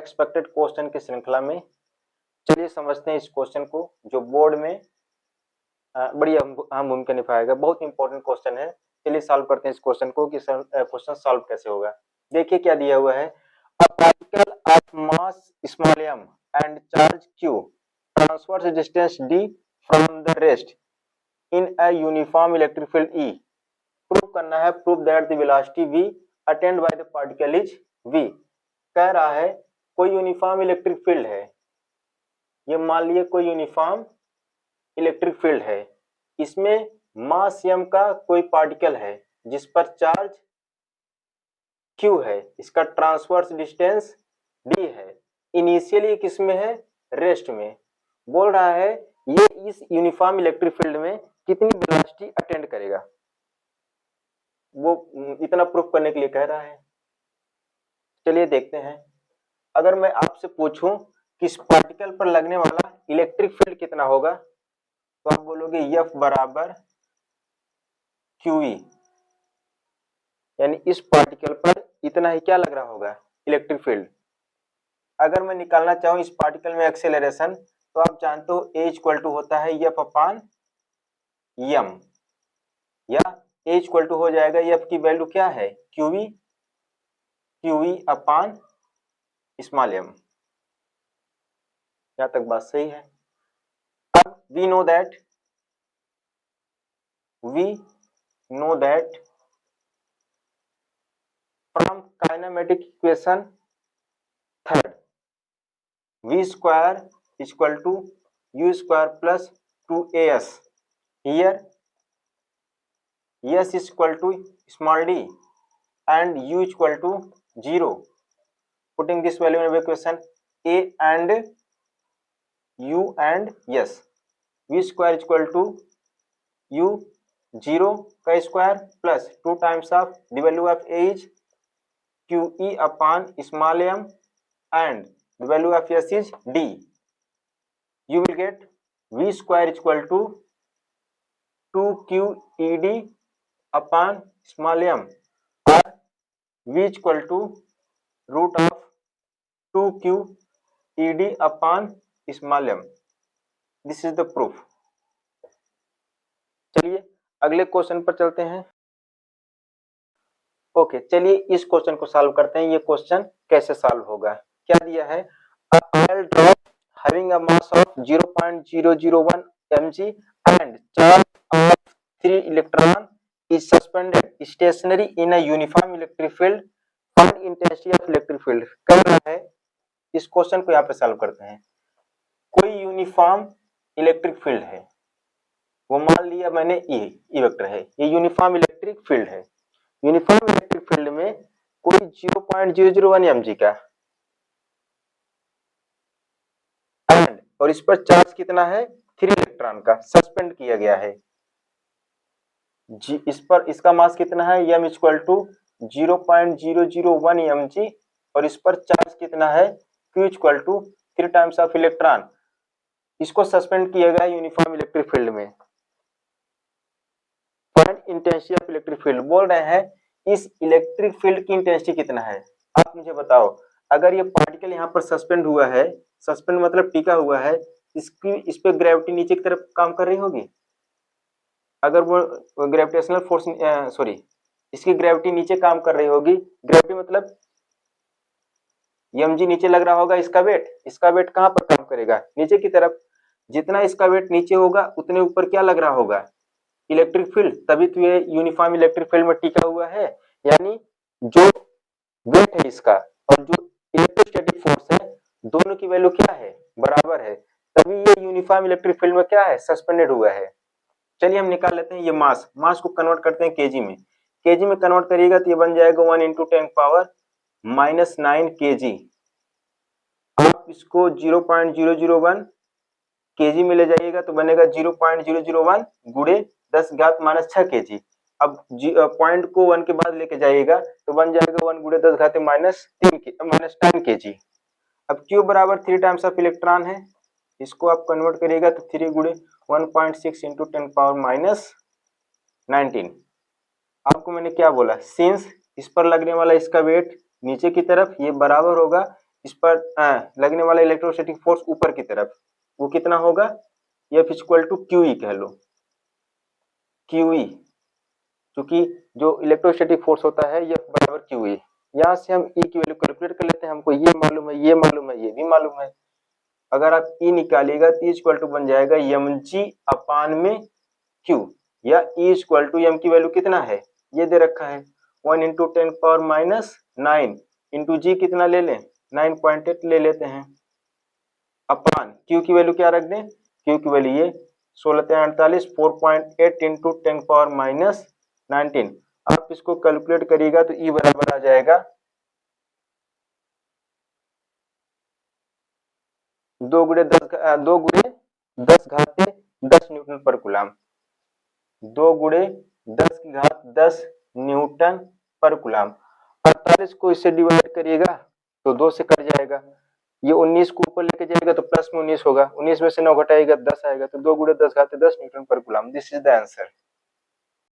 Expected question की श्रृंखला में। चलिए समझते हैं इस क्वेश्चन को जो बोर्ड में बड़ी अहम भूमिका निभाएगा। बहुत इंपॉर्टेंट क्वेश्चन है। चलिए सॉल्व करते हैं इस क्वेश्चन को कि क्वेश्चन सॉल्व कैसे होगा। देखिए क्या दिया हुआ है, a particle of mass small m and charge q transverse distance d from the rest in a uniform electric field E। Prove करना है, prove that the velocity v attend by the particle is v। कह रहा है कोई uniform electric field है, ये मान लिए कोई यूनिफॉर्म इलेक्ट्रिक फील्ड है, इसमें मास m का कोई पार्टिकल है जिस पर चार्ज q है, इसका ट्रांसवर्स डिस्टेंस d है, इनिशियली किसमें है, रेस्ट में। बोल रहा है ये इस यूनिफॉर्म इलेक्ट्रिक फील्ड में कितनी वेलोसिटी अटेंड करेगा, वो इतना प्रूफ करने के लिए कह रहा है। चलिए देखते हैं। अगर मैं आपसे पूछूं कि इस पार्टिकल पर लगने वाला इलेक्ट्रिक फील्ड कितना होगा, तो आप बोलोगे F बराबर QE, यानी इस पार्टिकल पर इतना ही क्या लग रहा होगा, इलेक्ट्रिक फील्ड। अगर मैं निकालना चाहूं इस पार्टिकल में एक्सेलरेशन, तो आप जानते हो A इक्वल टू होता है F अपान m, या A इक्वल टू हो जाएगा F की वैल्यू क्या है, QE अपान स्मॉल m। यहां तक बात सही है। अब we know that from kinematic equation third, v square equal to u square plus 2as, here s is equal to small d and u equal to 0. Putting this value in equation a and u and s, v square is equal to u 0 का square plus 2 times of the value of a is QE upon small m and the value of s is d. You will get v square is equal to 2QED upon small m, or v is equal to root of 2QED upon small m. This is the proof. चलिए अगले question पर चलते हैं। Okay, चलिए इस question को solve करते हैं। ये क्वेश्चन कैसे सॉल्व होगा, क्या दिया है, a oil drop having a mass of 0.001 mg and charge of 3 electron is suspended stationary in a uniform electric field, find intensity of electric field। कह रहा है इस क्वेश्चन को यहाँ पे सॉल्व करते हैं। कोई यूनिफॉर्म इलेक्ट्रिक फील्ड है, वो मान लिया मैंने ई वेक्टर है, ये यूनिफॉर्म इलेक्ट्रिक फील्ड है। यूनिफॉर्म इलेक्ट्रिक फील्ड में कोई 0.001 mg का एंड और इस पर चार्ज कितना है, 3 इलेक्ट्रॉन का सस्पेंड किया गया है। इस पर इसका मास कितना है, m इक्वल टू 0.001 mg और इस पर चार्ज कितना है, q equal to 3 times of electron. इसको सस्पेंड किया गया यूनिफॉर्म इलेक्ट्रिक फील्ड में। Find intensity of electric field, बोल रहे हैं इस इलेक्ट्रिक फील्ड की इंटेंसिटी कितना है। आप मुझे बताओ, अगर ये पार्टिकल यहाँ पर सस्पेंड हुआ है, सस्पेंड मतलब टिका हुआ है, इस पे ग्रेविटी नीचे की तरफ काम कर रही होगी। अगर वो ग्रेविटेशनल फोर्स इसकी ग्रेविटी नीचे काम कर रही होगी, ग्रेविटी मतलब mg नीचे लग रहा होगा, इसका वेट कहाँ पर काम करेगा, नीचे की तरफ। जितना इसका वेट नीचे होगा उतने ऊपर क्या लग रहा होगा, इलेक्ट्रिक फील्ड। तभी तो ये यूनिफॉर्म इलेक्ट्रिक फील्ड में टिका हुआ है, यानी जो वेट है इसका और जो इलेक्ट्रोस्टैटिक फोर्स है, दोनों की वैल्यू क्या है, बराबर है। तभी ये यूनिफॉर्म इलेक्ट्रिक फील्ड में क्या है, सस्पेंडेड हुआ है। चलिए हम निकाल लेते हैं ये मास को कन्वर्ट करते हैं केजी में। केजी में कन्वर्ट करिएगा तो ये बन जाएगा 1 × 10⁻⁹ kg। आप इसको 0.001 केजी में ले जाइएगा तो बनेगा 0.001 गुणे 10⁻⁶ kg। अब पॉइंट को 1 के बाद लेके जाइएगा तो बन जाएगा 1 गुणे 10⁻⁻10 kg। अब Q बराबर 3 टाइम्स ऑफ इलेक्ट्रॉन है, इसको आप कन्वर्ट करिएगा तो 3 गुणे 1.6 × 10⁻⁹। आपको मैंने क्या बोला, सिंस इस पर लगने वाला इसका वेट नीचे की तरफ, ये बराबर होगा इस पर लगने वाला इलेक्ट्रोस्टैटिक फोर्स ऊपर की तरफ, वो कितना होगा, F इक्वल टू QE कह लो, QE, क्योंकि जो इलेक्ट्रोस्टैटिक फोर्स होता है F बराबर QE। यहाँ से हम E की वैल्यू कैलकुलेट कर लेते हैं, हमको ये मालूम है, ये मालूम है, ये भी मालूम है। अगर आप E निकालिएगा तो E इक्वल टू बन जाएगा mg अपान में Q, या E इक्वल टू m की वैल्यू कितना है, ये दे रखा है 1 इंटू 10 पावर माइनस 9 इंटू जी कितना ले लें, 9.8 ले लेते हैं, अपान Q की वैल्यू क्या रख दें, Q की वैल्यू ये 1648 4.8 इंटू 10 पावर माइनस 19। आप इसको कैलकुलेट करिएगा तो E बराबर आ जाएगा 2 गुणे 10 घाते 10 न्यूटन पर कूलम, 2 गुणे 10 की घात 10 न्यूटन पर कूलम। 48 को इससे डिवाइड करिएगा तो 2 से कट जाएगा, ये 19 को ऊपर लेके जाएगा तो प्लस में 19 होगा, 19 में से 9 घटाएगा 10 आएगा, तो 2 गुणे 10 घाते 10 न्यूटन पर coulomb. This is the answer.